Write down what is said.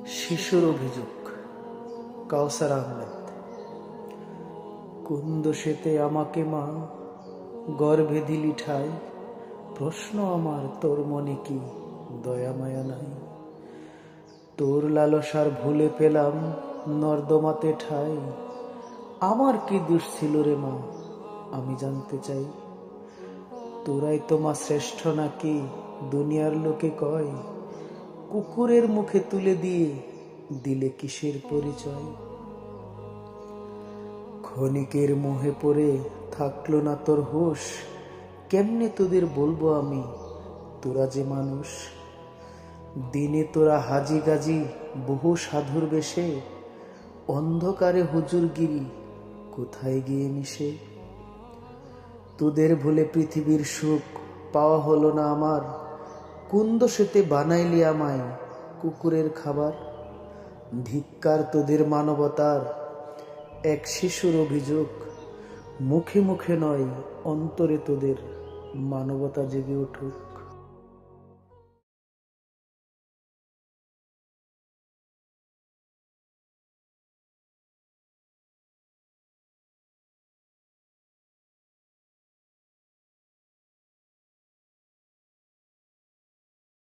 শিশুর অভিযোগ। কাউসার আহমেদ। কোন দোষেতে আমাকে মা গর্ভে দিলি ঠাই? প্রশ্ন আমার, তোর মনে কি দয়া মায়া নাই? তোর লালসার ভুলে পেলাম নর্দমাতে ঠাই। আমার কি দোষ ছিল রে মা, আমি জানতে চাই। তোরাই তোমা শ্রেষ্ঠ নাকি দুনিয়ার লোকে কয়? কুকুরের মুখে তুলে দিয়ে দিলে কিসের পরিচয়? ক্ষণিকের মোহে পড়ে থাকলো না তোর হুঁশ। কেমনে তোদের বলবো আমি তোরা যে মানুষ? দিনে তোরা হাজি গাজি বহু সাধুর বেশে, অন্ধকারে হুজুরগিরি কোথায় গিয়ে মিশে? তোদের ভুলে পৃথিবীর সুখ পাওয়া হলো না আমার। কোন দোষেতে বানাইলি আমায় কুকুরের খাবার? ধিক্কার তোদের মানবতার, এক শিশুর অভিযোগ। মুখে মুখে নয়, অন্তরে তোদের মানবতা জেগে উঠুক।